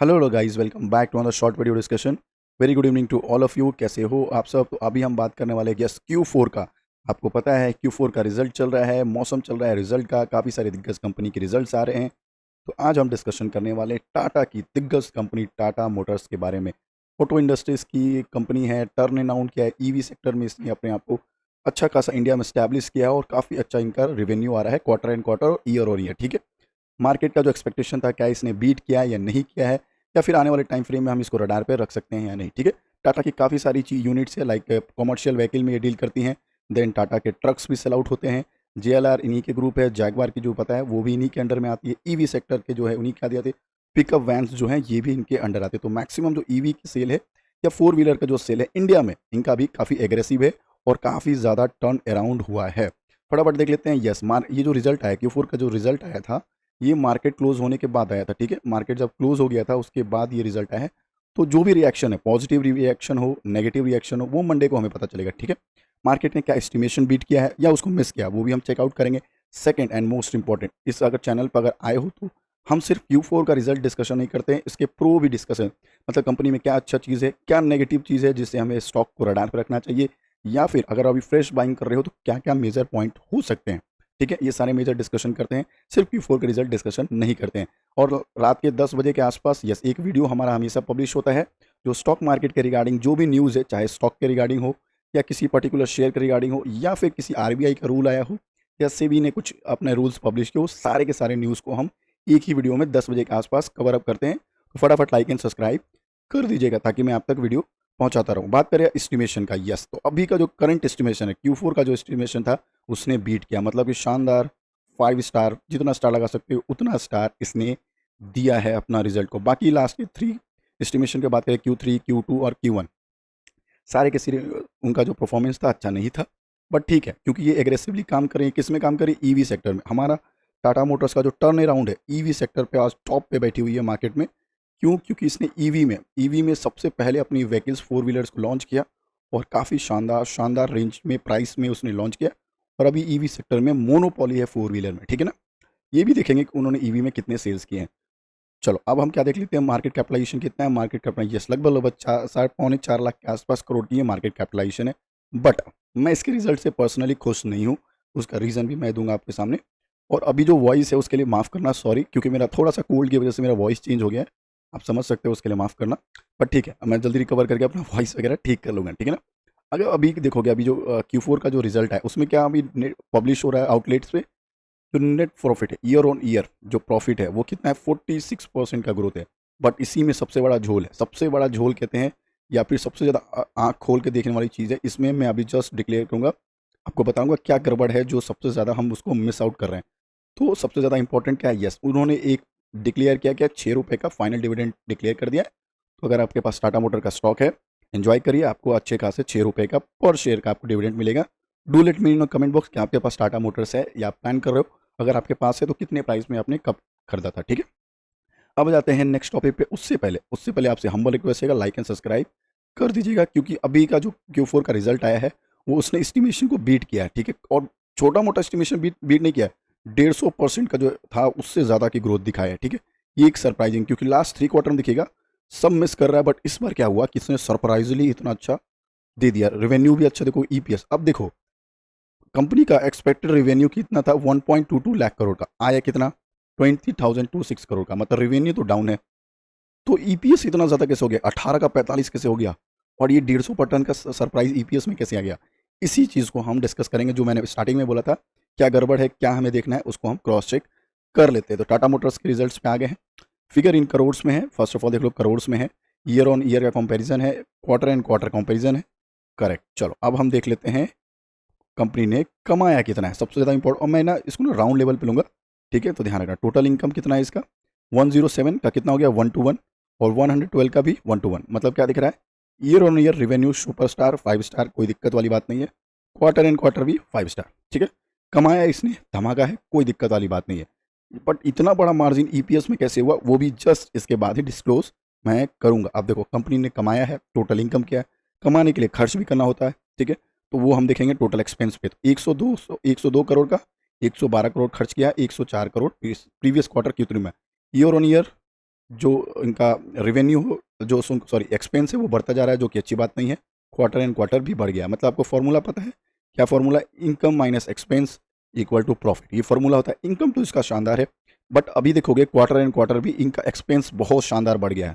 Hello guys, welcome back to another short video discussion. Very good evening to all of you. कैसे हो आप सब? तो अभी हम बात करने वाले हैं यस Q4 का। आपको पता है Q4 का रिजल्ट चल रहा है, मौसम चल रहा है रिजल्ट का, काफ़ी सारे दिग्गज कंपनी के रिजल्ट्स आ रहे हैं। तो आज हम डिस्कशन करने वाले हैं टाटा की दिग्गज कंपनी टाटा मोटर्स के बारे में। ऑटो इंडस्ट्रीज़ की कंपनी है, टर्न अराउंड किया है ईवी सेक्टर में, इसने अपने आप को अच्छा खासा इंडिया में स्टैब्लिश किया है और काफ़ी अच्छा इनका रेवेन्यू आ रहा है क्वार्टर एंड क्वार्टर और ईयर। ठीक है, मार्केट का जो एक्सपेक्टेशन था, क्या इसने बीट किया है या नहीं किया है, या फिर आने वाले टाइम फ्रेम में हम इसको रडार पे रख सकते हैं या नहीं। ठीक है, टाटा की काफ़ी सारी चीज यूनिट्स है, लाइक कॉमर्शियल व्हीकल में ये डील करती हैं। देन टाटा के ट्रक्स भी सेल आउट होते हैं। JLR इन्हीं के ग्रुप है। जैगवार की जो पता है वो भी इन्हीं के अंडर में आती है। ईवी सेक्टर के जो है उन्हीं के आते आते। पिकअप वैन्स जो हैं ये भी इनके अंडर आते हैं। तो मैक्सिमम जो ईवी की सेल है या फोर व्हीलर का जो सेल है इंडिया में, इनका भी काफ़ी एग्रेसिव है और काफ़ी ज़्यादा टर्न अराउंड हुआ है। फटाफट देख लेते हैं। यस मार ये जो रिजल्ट आया Q4 का, जो रिजल्ट आया था ये मार्केट क्लोज होने के बाद आया था। ठीक है, मार्केट जब क्लोज हो गया था उसके बाद ये रिजल्ट आया है। तो जो भी रिएक्शन है, पॉजिटिव रिएक्शन हो, नेगेटिव रिएक्शन हो, वो मंडे को हमें पता चलेगा। ठीक है, मार्केट ने क्या एस्टिमेशन बीट किया है या उसको मिस किया, वो भी हम चेकआउट करेंगे। सेकंड एंड मोस्ट इंपॉर्टेंट, इस अगर चैनल पर अगर आए हो तो हम सिर्फ Q4 का रिजल्ट डिस्कशन नहीं करते हैं, इसके प्रो भी डिस्कशन, मतलब कंपनी में क्या अच्छा चीज़ है, क्या नेगेटिव चीज़ है जिससे हमें स्टॉक को रडार पर रखना चाहिए, या फिर अगर अभी फ्रेश बाइंग कर रहे हो तो क्या क्या मेजर पॉइंट हो सकते हैं। ठीक है, ये सारे मेजर डिस्कशन करते हैं, सिर्फ Q4 का रिजल्ट डिस्कशन नहीं करते हैं। और रात के 10 बजे के आसपास यस एक वीडियो हमारा हमेशा पब्लिश होता है, जो स्टॉक मार्केट के रिगार्डिंग जो भी न्यूज़ है, चाहे स्टॉक के रिगार्डिंग हो या किसी पर्टिकुलर शेयर के रिगार्डिंग हो, या फिर किसी RBI का रूल आया हो या सेबी ने कुछ अपने रूल्स पब्लिश किए हो, सारे के सारे न्यूज़ को हम एक ही वीडियो में 10 बजे के आसपास कवर अप करते हैं। तो फटाफट लाइक एंड सब्सक्राइब कर दीजिएगा ताकि मैं आप तक वीडियो पहुंचाता रहूं। बात करें एस्टिमेशन का, यस तो अभी का जो करंट एस्टिमेशन है, Q4 का जो एस्टिमेशन था उसने बीट किया, मतलब कि शानदार 5 स्टार, जितना स्टार लगा सकते हो उतना स्टार इसने दिया है अपना रिजल्ट को। बाकी लास्ट के 3 एस्टिमेशन की बात करें, Q3 Q2 और Q1, सारे के सारे उनका जो परफॉर्मेंस था अच्छा नहीं था। बट ठीक है, क्योंकि ये एग्रेसिवली काम कर रहे हैं, किस में काम कर रही है, ईवी सेक्टर में। हमारा टाटा मोटर्स का जो टर्न अराउंड है ईवी सेक्टर पे आज टॉप पे बैठी हुई है मार्केट में। क्यों? क्योंकि इसने ईवी में सबसे पहले अपनी व्हीकल्स फोर व्हीलर्स को लॉन्च किया और काफ़ी शानदार शानदार रेंज में, प्राइस में उसने लॉन्च किया। और अभी ईवी सेक्टर में मोनोपोली है फोर व्हीलर में। ठीक है ना, ये भी देखेंगे कि उन्होंने ईवी में कितने सेल्स किए हैं। चलो अब हम क्या देख लेते हैं, मार्केट कैपिटलाइजेशन कितना है। मार्केट कैपिटलाइजेशन यस लगभग लगभग 4.5 लाख के आसपास करोड़ की ये मार्केट कैपिटलाइजेशन है। बट मैं इसके रिजल्ट से पर्सनली खुश नहीं हूँ। उसका रीज़न भी मैं दूंगा आपके सामने। और अभी जो वॉइस है उसके लिए माफ़ करना, सॉरी, क्योंकि मेरा थोड़ा सा कोल्ड की वजह से मेरा वॉइस चेंज हो गया है। आप समझ सकते हो, उसके लिए माफ़ करना। बट ठीक है, मैं जल्दी रिकवर करके अपना वॉइस वगैरह ठीक कर लूँगा। ठीक है ना, अगर अभी देखोगे, अभी जो Q4 का जो रिजल्ट है उसमें क्या अभी पब्लिश हो रहा है आउटलेट्स पे, जो नेट प्रॉफिट है ईयर ऑन ईयर, जो प्रॉफिट है वो कितना है, 46% का ग्रोथ है। बट इसी में सबसे बड़ा झोल है, सबसे बड़ा झोल कहते हैं, या फिर सबसे ज़्यादा आँख खोल के देखने वाली चीज़ है। इसमें मैं अभी जस्ट डिक्लेयर करूँगा, आपको बताऊँगा क्या गड़बड़ है जो सबसे ज़्यादा हम उसको मिस आउट कर रहे हैं। तो सबसे ज़्यादा इंपॉर्टेंट क्या है, यस उन्होंने एक डिक्लेयर किया, क्या ₹6 का फाइनल डिविडेंड डिक्लेयर कर दिया है। तो अगर आपके पास टाटा मोटर का स्टॉक है, एंजॉय करिए, आपको अच्छे खासे ₹6 का पर शेयर का आपको डिविडेंड मिलेगा। Do let me in comment box कि आपके पास टाटा मोटर्स है या आप प्लान कर रहे हो। अगर आपके पास है तो कितने प्राइस में आपने कब खरीदा था। ठीक है, अब जाते हैं नेक्स्ट टॉपिक पे। उससे पहले आपसे हम्बल रिक्वेस्ट है, लाइक एंड सब्सक्राइब कर दीजिएगा, क्योंकि अभी का जो Q4 का रिजल्ट आया है वो उसने एस्टिमेशन को बीट किया है। ठीक है, और छोटा मोटा एस्टिमेशन बीट नहीं किया है, 150% का जो था उससे ज़्यादा की ग्रोथ दिखाया है। ठीक है, ये एक सरप्राइजिंग, क्योंकि लास्ट 3 क्वार्टर में दिखेगा सब मिस कर रहा है, बट इस बार क्या हुआ कि इसने सरप्राइजली इतना अच्छा दे दिया। रेवेन्यू भी अच्छा, देखो EPS, अब देखो कंपनी का एक्सपेक्टेड रेवेन्यू कितना था, 1.22 लाख करोड़ का, आया कितना, 20,026 करोड़ का, मतलब रेवेन्यू तो डाउन है। तो EPS इतना ज़्यादा कैसे हो गया, 18 का 45 कैसे हो गया, और ये 150% का सरप्राइज EPS में कैसे आ गया। इसी चीज़ को हम डिस्कस करेंगे, जो मैंने स्टार्टिंग में बोला था, क्या गड़बड़ है, क्या हमें देखना है, उसको हम क्रॉस चेक कर लेते हैं। तो टाटा मोटर्स के रिजल्ट्स पे आ गए हैं। फिगर इन करोड्स में है, फर्स्ट ऑफ ऑल देख लो करोड्स में है, ईयर ऑन ईयर का कंपैरिजन है, क्वार्टर एंड क्वार्टर कंपैरिजन है। करेक्ट, चलो अब हम देख लेते हैं कंपनी ने कमाया कितना है, सबसे ज़्यादा इंपॉर्टेंट। और मैं ना इसको ना राउंड लेवल पे लूँगा। ठीक है, तो ध्यान रखना, टोटल इनकम कितना है इसका, 107 का कितना हो गया, 1 to 1, और 112 का भी 1 to 1। मतलब क्या दिख रहा है, year on year revenue superstar 5 star, कोई दिक्कत वाली बात नहीं है। क्वार्टर एंड क्वार्टर भी 5 स्टार। ठीक है, कमाया इसने धमाका है, कोई दिक्कत वाली बात नहीं है। बट इतना बड़ा मार्जिन EPS में कैसे हुआ, वो भी जस्ट इसके बाद ही डिस्क्लोज मैं करूँगा। अब देखो कंपनी ने कमाया है, टोटल इनकम क्या है, कमाने के लिए खर्च भी करना होता है। ठीक है, तो वो हम देखेंगे टोटल एक्सपेंस पे। तो 102 करोड़ का 112 करोड़ खर्च किया, 104 करोड़ प्रीवियस क्वार्टर Q3 में। ईयर ऑन ईयर जो इनका रेवेन्यू जो सॉरी एक्सपेंस है वो बढ़ता जा रहा है, जो कि अच्छी बात नहीं है। क्वार्टर एंड क्वार्टर भी बढ़ गया। मतलब आपको फॉर्मूला पता है क्या? Formula income minus expense equal to profit, ये फॉर्मूला होता है। इनकम तो इसका शानदार है, बट अभी देखोगे क्वार्टर एंड क्वार्टर भी इनका एक्सपेंस बहुत शानदार बढ़ गया है।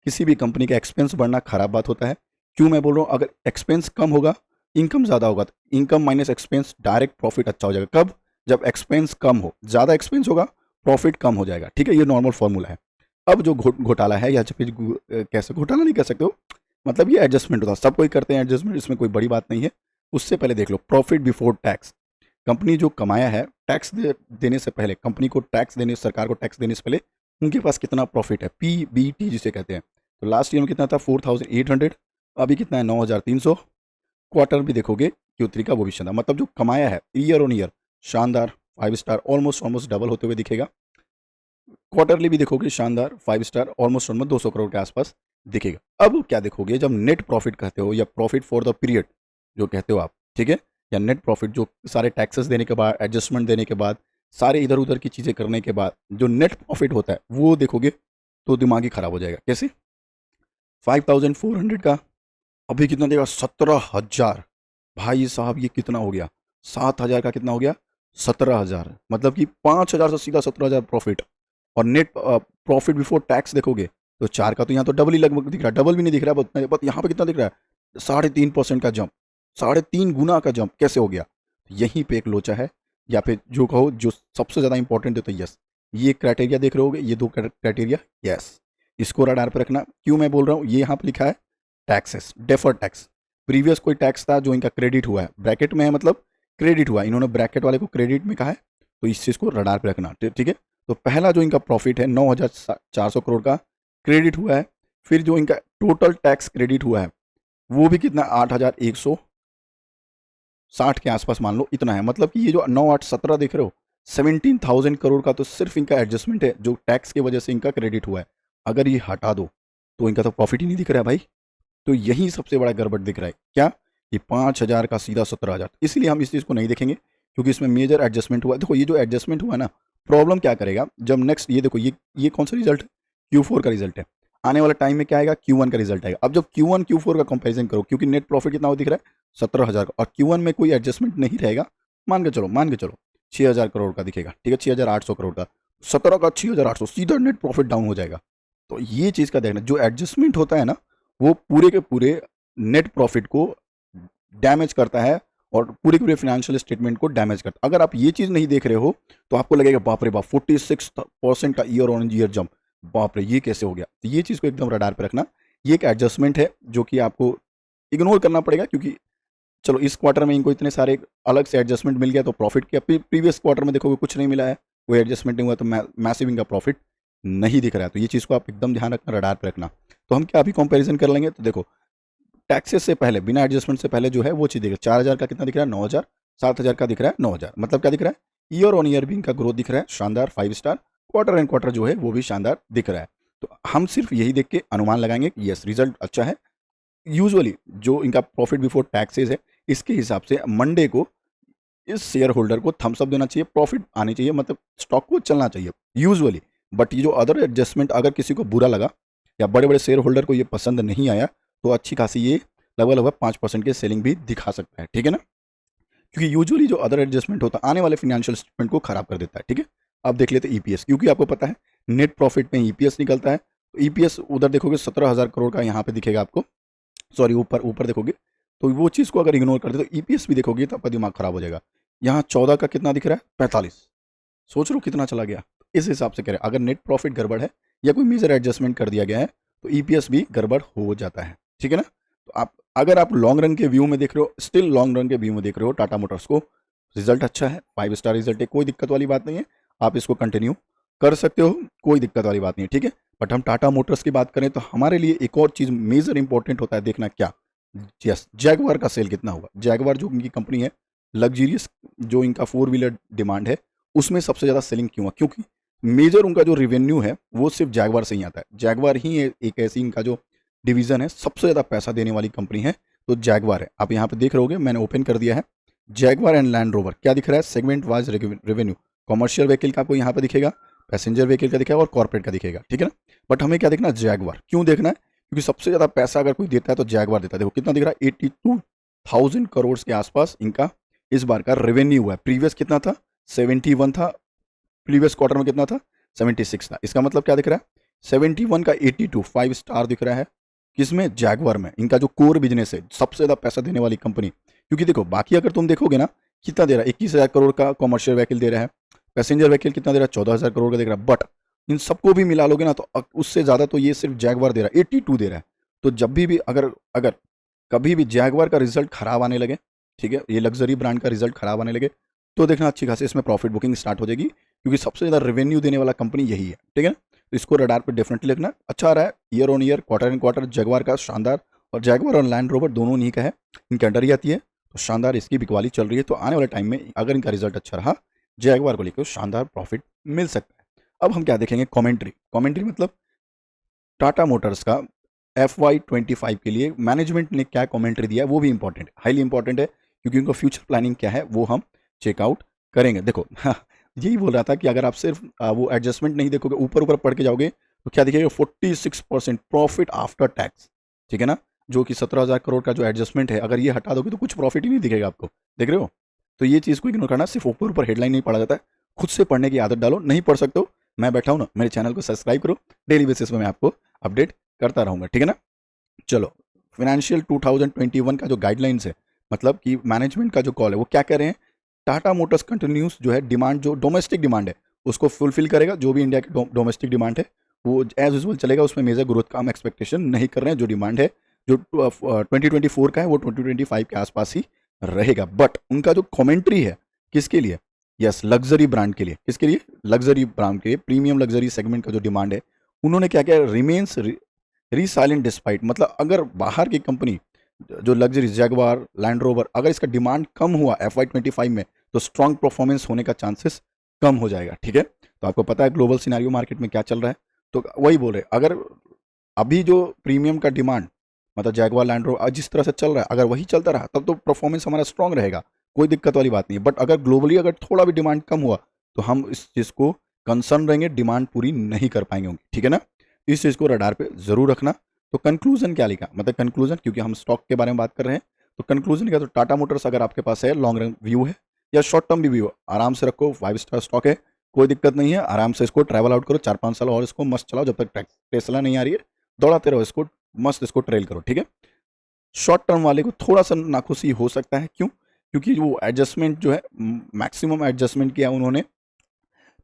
किसी भी कंपनी का एक्सपेंस बढ़ना खराब बात होता है। क्यों मैं बोल रहा हूँ? अगर एक्सपेंस कम होगा, इनकम ज़्यादा होगा, तो income minus expense direct profit अच्छा हो जाएगा। कब? जब एक्सपेंस कम हो, ज़्यादा एक्सपेंस होगा, प्रॉफिट कम हो जाएगा। ठीक है, ये नॉर्मल फॉर्मूला है। अब जो घोटाला है, या फिर कैसे घोटाला नहीं कह सकते हो, मतलब ये एडजस्टमेंट होता है, सब कोई करते हैं एडजस्टमेंट, इसमें कोई बड़ी बात नहीं है। उससे पहले देख लो प्रॉफिट बिफोर टैक्स। कंपनी जो कमाया है टैक्स देने से पहले, कंपनी को टैक्स देने, सरकार को टैक्स देने से पहले उनके पास कितना प्रॉफिट है, PBT जिसे कहते हैं। तो लास्ट ईयर में कितना था? 4800। अभी कितना है? 9300। क्वार्टर भी देखोगे Q3 का, वो भी शानदार। मतलब जो कमाया है ईयर ऑन ईयर शानदार, 5 स्टार, ऑलमोस्ट डबल होते हुए दिखेगा। क्वार्टरली भी देखोगे शानदार, 5 स्टार, ऑलमोस्ट 200 करोड़ के आसपास दिखेगा। अब क्या देखोगे? जब नेट प्रॉफिट कहते हो, या प्रॉफिट फॉर द पीरियड जो कहते हो आप, ठीक है, या नेट प्रॉफिट, जो सारे टैक्सेस देने के बाद, एडजस्टमेंट देने के बाद, सारे इधर उधर की चीज़ें करने के बाद जो नेट प्रॉफिट होता है, वो देखोगे तो दिमाग ही खराब हो जाएगा। कैसे? 5400 का अभी कितना देगा? 17,000। भाई साहब ये कितना हो गया? 7,000 का कितना हो गया? 17,000। मतलब कि 5,000 से सीधा 17,000 प्रॉफिट। और नेट प्रॉफिट बिफोर टैक्स देखोगे तो 4 का तो यहाँ तो डबल ही लगभग दिख रहा है। डबल भी नहीं दिख रहा है, बट यहाँ पे कितना दिख रहा है? 3.5% का जंप, 3.5 गुना का जंप कैसे हो गया? यहीं पे एक लोचा है। या फिर जो कहो, जो सबसे ज़्यादा इंपॉर्टेंट है, तो यस, ये क्राइटेरिया देख रहे होगे, ये दो क्राइटेरिया, यस, इसको रडार पे रखना। क्यों मैं बोल रहा हूँ? ये यहाँ पे लिखा है टैक्सेस, डेफर्ड टैक्स। प्रीवियस कोई टैक्स था जो इनका क्रेडिट हुआ है, ब्रैकेट में है, मतलब क्रेडिट हुआ है, इन्होंने ब्रैकेट वाले को क्रेडिट में कहा है, तो इस चीज़ को रडार पे रखना। ठीक है। तो पहला जो इनका प्रॉफिट है 9,400 करोड़ का क्रेडिट हुआ है। फिर जो इनका टोटल टैक्स क्रेडिट हुआ है वो भी कितना? 8,160 के आसपास मान लो, इतना है। मतलब कि ये जो 9,817 देख रहे हो, 17,000 करोड़ का तो सिर्फ इनका एडजस्टमेंट है, जो टैक्स की वजह से इनका क्रेडिट हुआ है। अगर ये हटा दो तो इनका तो प्रॉफिट ही नहीं दिख रहा है भाई। तो यही सबसे बड़ा गड़बड़ दिख रहा है। क्या? कि 5,000 का सीधा 17,000। इसलिए हम इस चीज़ को नहीं देखेंगे, क्योंकि इसमें मेजर एडजस्टमेंट हुआ है। देखो ये जो एडजस्टमेंट हुआ ना, प्रॉब्लम क्या करेगा जब नेक्स्ट, ये देखो, ये कौन सा रिजल्ट है? Q4 का रिजल्ट है। आने वाला टाइम में क्या आएगा? Q1 का रिजल्ट आएगा। अब जब Q1 Q4 का कंपैरिजन करो, क्योंकि नेट प्रॉफिट कितना हो दिख रहा है? 17,000 का, और Q1 में कोई एडजस्टमेंट नहीं रहेगा, मान के चलो 6,000 करोड़ का दिखेगा। ठीक है, 6,800 करोड़ का, 17 का 6,800, सीधा नेट प्रॉफिट डाउन हो जाएगा। तो ये चीज़ का देखना, जो एडजस्टमेंट होता है ना, वो पूरे के पूरे नेट प्रॉफिट को डैमेज करता है, और पूरे के पूरे फाइनेंशियल स्टेटमेंट को डैमेज करता है। अगर आप ये चीज़ नहीं देख रहे हो तो आपको लगेगा बाप रे बाप, 46% का ईयर ऑन ईयर जंप, बाप रे ये कैसे हो गया? तो ये चीज़ को एकदम रडार पे रखना। ये एक एडजस्टमेंट है जो कि आपको इग्नोर करना पड़ेगा, क्योंकि चलो इस क्वार्टर में इनको इतने सारे अलग से एडजस्टमेंट मिल गया, तो प्रॉफिट किया। प्रीवियस क्वार्टर में देखोगे कुछ नहीं मिला है, कोई एडजस्टमेंट नहीं हुआ, तो मैसिव इनका प्रॉफिट नहीं दिख रहा है। तो ये चीज़ को आप एकदम ध्यान रखना, रडार पे रखना। तो हम क्या अभी कंपैरिजन कर लेंगे? तो देखो टैक्सेस से पहले, बिना एडजस्टमेंट से पहले जो है वो चीज़ दिख रहा है। 4,000 का कितना दिख रहा है? 9,000। 7,000 का दिख रहा है 9,000। मतलब क्या दिख रहा है? ईयर ऑन ईयर भी इनका ग्रोथ दिख रहा है शानदार, 5 स्टार। क्वार्टर एंड क्वार्टर जो है वो भी शानदार दिख रहा है। तो हम सिर्फ यही देख के अनुमान लगाएंगे कि यस रिजल्ट अच्छा है। यूजुअली जो इनका प्रॉफिट बिफोर टैक्सेस है, इसके हिसाब से मंडे को इस शेयर होल्डर को थम्स अप देना चाहिए, प्रॉफिट आनी चाहिए, मतलब स्टॉक को चलना चाहिए यूजुअली। बट ये जो अदर एडजस्टमेंट अगर किसी को बुरा लगा, या बड़े बड़े शेयर होल्डर को ये पसंद नहीं आया, तो अच्छी खासी ये लगभग 5% के सेलिंग भी दिखा सकता है। ठीक है ना? क्योंकि यूजुअली जो अदर एडजस्टमेंट होता है आने वाले फिनेंशियल स्टेटमेंट को खराब कर देता है। ठीक है। अब देख लेते हैं ईपीएस, क्योंकि आपको पता है नेट प्रॉफिट में ईपीएस निकलता है। तो ईपीएस उधर देखोगे 17,000 करोड़ का यहाँ पे दिखेगा आपको, सॉरी ऊपर ऊपर देखोगे, तो वो चीज़ को अगर इग्नोर कर दे तो ईपीएस भी देखोगे तो आपका दिमाग खराब हो जाएगा। यहाँ 14 का कितना दिख रहा है? 45। सोच लो कितना चला गया। इस हिसाब से कह रहे हैं, अगर नेट प्रॉफिट गड़बड़ है या कोई मेजर एडजस्टमेंट कर दिया गया है, तो ईपीएस भी गड़बड़ हो जाता है। ठीक है ना? तो आप अगर आप लॉन्ग रन के व्यू में देख रहे हो, स्टिल लॉन्ग रन के व्यू में देख रहे हो टाटा मोटर्स को, रिजल्ट अच्छा है, 5 स्टार रिजल्ट है, कोई दिक्कत वाली बात नहीं है, आप इसको कंटिन्यू कर सकते हो, कोई दिक्कत वाली बात नहीं है। ठीक है। बट हम टाटा मोटर्स की बात करें तो हमारे लिए एक और चीज़ मेजर इंपॉर्टेंट होता है देखना, क्या? यस, जैगवार का सेल कितना हुआ। जैगवार जो इनकी कंपनी है, लग्जरियस जो इनका 4 व्हीलर डिमांड है, उसमें सबसे ज़्यादा सेलिंग क्यों हुआ? क्योंकि मेजर उनका जो रेवेन्यू है वो सिर्फ जैगवार से ही आता है। जैगवार ही एक ऐसी इनका जो डिवीज़न है, सबसे ज़्यादा पैसा देने वाली कंपनी है, तो जैगवार है। आप यहाँ पे देख रहे होगे, मैंने ओपन कर दिया है जैगवार एंड लैंड रोवर। क्या दिख रहा है? Segment wise revenue, commercial vehicle का आपको यहाँ पे दिखेगा पैसेंजर व्हीकल का दिखेगा और कॉर्पोरेट का दिखेगा, ठीक है ना। बट हमें क्या देखना है, जैगवार। क्यों देखना है? क्योंकि सबसे ज़्यादा पैसा अगर कोई देता है तो जैगवार देता है। देखो कितना दिख रहा है, 82,000 करोड़ के आसपास इनका इस बार का रेवेन्यू हुआ है। प्रीवियस कितना था, 71 था। प्रीवियस क्वार्टर में कितना था, 76 था। इसका मतलब क्या दिख रहा है, 71 का 82, 5 स्टार दिख रहा है। किसमें, जैगवार में। इनका जो कोर बिजनेस है, सबसे ज़्यादा पैसा देने वाली कंपनी। क्योंकि देखो बाकी अगर तुम देखोगे ना, कितना दे रहा है, 21,000 करोड़ का कॉमर्शियल व्हीकल दे रहा है। पैसेंजर व्हीकल कितना दे रहा है, 14,000 करोड़ का देख रहा है। बट इन सबको भी मिला लोगे ना तो उससे ज़्यादा तो ये सिर्फ जैगवार दे रहा है, 82 दे रहा है। तो जब भी अगर अगर कभी भी जैगवार का रिजल्ट खराब आने लगे, ठीक है, ये लग्जरी ब्रांड का रिजल्ट खराब आने लगे, तो देखना अच्छी खासी इसमें प्रॉफिट बुकिंग स्टार्ट हो जाएगी, क्योंकि सबसे ज़्यादा रेवेन्यू देने वाला कंपनी यही है, ठीक है। तो इसको रडार पे डेफिनेटली लिखना। अच्छा आ रहा है year on year, quarter in quarter Jaguar का शानदार, और जैगवार और लैंड रोवर दोनों नहीं का है, इनके अंडर ही आती है। तो शानदार इसकी बिकवाली चल रही है। तो आने वाले टाइम में अगर इनका रिजल्ट अच्छा रहा, जैगवार को लेकर शानदार प्रॉफिट मिल सकता है। अब हम क्या देखेंगे, कमेंट्री। कमेंट्री मतलब टाटा मोटर्स का FY25 के लिए मैनेजमेंट ने क्या कमेंट्री दिया है, वो भी इंपॉर्टेंट है, हाईली इंपॉर्टेंट है, क्योंकि उनका फ्यूचर प्लानिंग क्या है वो हम चेकआउट करेंगे। देखो यही बोल रहा था कि अगर आप सिर्फ वो एडजस्टमेंट नहीं देखोगे, ऊपर ऊपर पढ़ के जाओगे, तो क्या दिखेगा, 46% प्रॉफिट आफ्टर टैक्स, ठीक है ना। जो कि 17,000 करोड़ का जो एडजस्टमेंट है, अगर ये हटा दोगे तो कुछ प्रॉफिट ही नहीं दिखेगा आपको, देख रहे हो। तो ये चीज़ को इग्नोर करना, सिर्फ ऊपर ऊपर हेडलाइन नहीं पढ़ा जाता है, खुद से पढ़ने की आदत डालो। नहीं पढ़ सकते हो, मैं बैठा हूँ ना, मेरे चैनल को सब्सक्राइब करो, डेली बेसिस पे मैं आपको अपडेट करता रहूँगा, ठीक है ना। चलो, फाइनेंशियल 2021 का जो गाइडलाइंस है, मतलब कि मैनेजमेंट का जो कॉल है, वो क्या कह रहे हैं, टाटा मोटर्स कंटिन्यूस जो है डिमांड, जो डोमेस्टिक डिमांड है उसको फुलफिल करेगा। जो भी इंडिया की डोमेस्टिक डिमांड है वो एज यूजुअल चलेगा, उसमें मेजर ग्रोथ का हम एक्सपेक्टेशन नहीं कर रहे हैं। जो डिमांड है, जो 2024 का है, वो 2025 के आसपास ही रहेगा। बट उनका जो कमेंट्री है, किसके लिए, यस, लग्जरी ब्रांड के लिए। किसके लिए, लग्जरी ब्रांड के लिए, प्रीमियम लग्जरी सेगमेंट का जो डिमांड है, उन्होंने क्या किया, रिमेन्स रीसाइलेंट डिस्पाइट। मतलब अगर बाहर की कंपनी जो लग्जरी जैगवार, लैंड रोवर, अगर इसका डिमांड कम हुआ FY25 में, तो स्ट्रॉन्ग परफॉर्मेंस होने का चांसेस कम हो जाएगा, ठीक है। तो आपको पता है ग्लोबल सिनेरियो मार्केट में क्या चल रहा है, तो वही बोल रहे, अगर अभी जो प्रीमियम का डिमांड, मतलब जैगवार, लैंड रोवर जिस तरह से चल रहा है, अगर वही चलता रहा तब तो परफॉर्मेंस हमारा स्ट्रॉन्ग रहेगा, कोई दिक्कत वाली बात नहीं है। बट अगर ग्लोबली अगर थोड़ा भी डिमांड कम हुआ, तो हम इस चीज़ को कंसर्न रहेंगे, डिमांड पूरी नहीं कर पाएंगे, ठीक है ना। इस चीज़ को रडार पे जरूर रखना। तो कंक्लूजन क्या लिखा, मतलब कंक्लूजन, क्योंकि हम स्टॉक के बारे में बात कर रहे हैं, तो कंक्लूजन क्या, तो टाटा मोटर्स अगर आपके पास है, लॉन्ग रन व्यू है या शॉर्ट टर्म भी व्यू, आराम से रखो, 5 स्टार स्टॉक है, कोई दिक्कत नहीं है। आराम से इसको ट्रैवल आउट करो, 4-5 साल और इसको मस्त चलाओ, जब तक टेस्ला नहीं आ रही है, दौड़ाते रहो इसको, मस्त इसको ट्रेल करो, ठीक है। शॉर्ट टर्म वाले को थोड़ा सा नाखुशी हो सकता है, क्यों, क्योंकि वो एडजस्टमेंट जो है, मैक्सिमम एडजस्टमेंट किया उन्होंने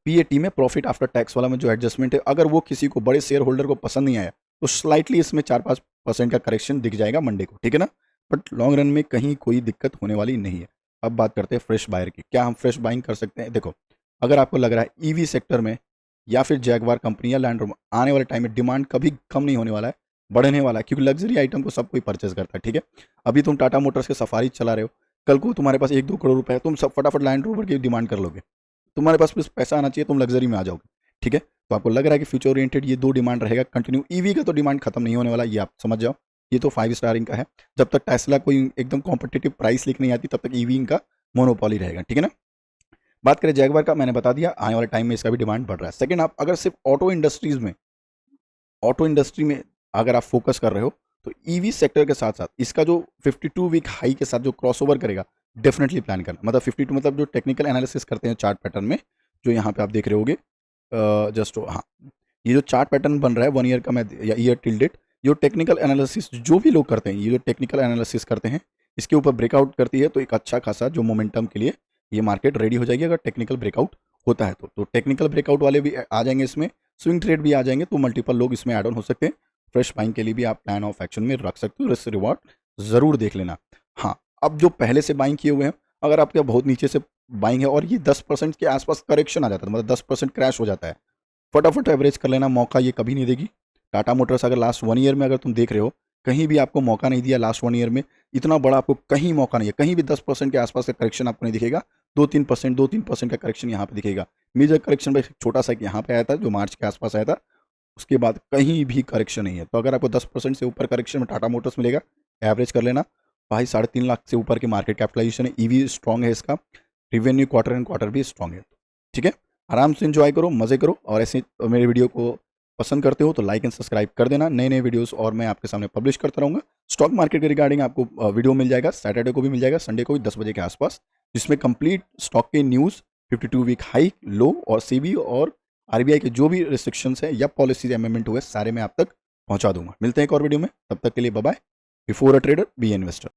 PAT में, प्रॉफिट आफ्टर टैक्स वाला में जो एडजस्टमेंट है, अगर वो किसी को, बड़े शेयर होल्डर को पसंद नहीं आया, तो स्लाइटली इसमें 4-5% का करेक्शन दिख जाएगा मंडे को, ठीक है ना। बट लॉन्ग रन में कहीं कोई दिक्कत होने वाली नहीं है। अब बात करते हैं फ्रेश बायर की, क्या हम फ्रेश बाइंग कर सकते हैं। देखो, अगर आपको लग रहा है EV सेक्टर में या फिर जैगवार कंपनी या लैंड रोवर, आने वाले टाइम में डिमांड कभी कम नहीं होने वाला है, बढ़ने वाला है, क्योंकि लग्जरी आइटम को सब कोई परचेज करता है, ठीक है। अभी तुम टाटा मोटर्स के सफारी चला रहे हो, कल को तुम्हारे पास 1-2 करोड़ रुपए है, तुम सब फटाफट लैंड रोवर की डिमांड कर लोगे, तुम्हारे पास बस पैसा आना चाहिए, तुम लग्जरी में आ जाओगे, ठीक है। तो आपको लग रहा है कि फ्यूचर ओरिएंटेड ये दो डिमांड रहेगा कंटिन्यू। EV का तो डिमांड खत्म नहीं होने वाला, ये आप समझ जाओ, ये तो 5 स्टार इनका है। जब तक टेस्ला कोई एकदम कॉम्पिटिटिव प्राइस लेके नहीं आती, तब तक EV इनका मोनोपोली रहेगा, ठीक है ना। बात करें जैगवार का, मैंने बता दिया, आने वाले टाइम में इसका भी डिमांड बढ़ रहा है। सेकंड, आप अगर सिर्फ ऑटो इंडस्ट्री में अगर आप फोकस कर रहे हो, तो EV सेक्टर के साथ साथ इसका जो 52 वीक हाई के साथ जो क्रॉसओवर करेगा, डेफिनेटली प्लान करना। मतलब 52 मतलब जो टेक्निकल एनालिसिस करते हैं चार्ट पैटर्न में, जो यहाँ पे आप देख रहे होगे, जस्ट हाँ, ये जो चार्ट पैटर्न बन रहा है 1 ईयर का, मैं या ईयर टिल डेट, जो टेक्निकल एनालिसिस जो भी लोग करते हैं, ये जो टेक्निकल एनालिसिस करते हैं, इसके ऊपर ब्रेकआउट करती है, तो एक अच्छा खासा जो मोमेंटम के लिए ये मार्केट रेडी हो जाएगी, अगर टेक्निकल ब्रेकआउट होता है तो टेक्निकल ब्रेकआउट वाले भी आ जाएंगे इसमें, स्विंग ट्रेड भी आ जाएंगे, तो मल्टीपल लोग इसमें ऐड ऑन हो सकते हैं। फ्रेश बाइंग के लिए भी आप प्लान ऑफ एक्शन में रख सकते हो, रिस्क रिवॉर्ड ज़रूर देख लेना। हाँ, अब जो पहले से बाइंग किए हुए हैं, अगर आपके बहुत नीचे से बाइंग है और ये 10% के आसपास करेक्शन आ जाता है, मतलब 10% क्रैश हो जाता है, फटाफट एवरेज कर लेना, मौका ये कभी नहीं देगी। टाटा मोटर्स अगर लास्ट 1 ईयर में अगर तुम देख रहे हो, कहीं भी आपको मौका नहीं दिया लास्ट 1 ईयर में, इतना बड़ा आपको कहीं मौका नहीं है, कहीं भी 10% के आसपास का करेक्शन आपको नहीं दिखेगा। 2-3% का करेक्शन यहाँ पे दिखेगा। मेजर करेक्शन में छोटा सा यहाँ पे आया था, जो मार्च के आसपास आया था, उसके बाद कहीं भी करेक्शन नहीं है। तो अगर आपको 10% से ऊपर करेक्शन में टाटा मोटर्स मिलेगा, एवरेज कर लेना भाई। 3.5 लाख से ऊपर की मार्केट कैपिटलाइजेशन है, EV स्ट्रॉन्ग है, इसका रिवेन्यू क्वार्टर एंड क्वार्टर भी स्ट्रॉन्ग है, ठीक है। आराम से एंजॉय करो, मज़े करो। और ऐसे मेरे वीडियो को पसंद करते हो तो लाइक एंड सब्सक्राइब कर देना। नए नए वीडियोस और मैं आपके सामने पब्लिश करता रहूँगा। स्टॉक मार्केट के रिगार्डिंग आपको वीडियो मिल जाएगा, सैटरडे को भी मिल जाएगा, संडे को भी 10 बजे के आसपास, जिसमें कंप्लीट स्टॉक के न्यूज़, 52 वीक हाई लो और सीबी और आरबीआई के जो भी रिस्ट्रिक्शंस है या पॉलिसीज अमेंडमेंट हुए सारे मैं आप तक पहुंचा दूंगा। मिलते हैं एक और वीडियो में, तब तक के लिए bye bye. Before a trader be investor.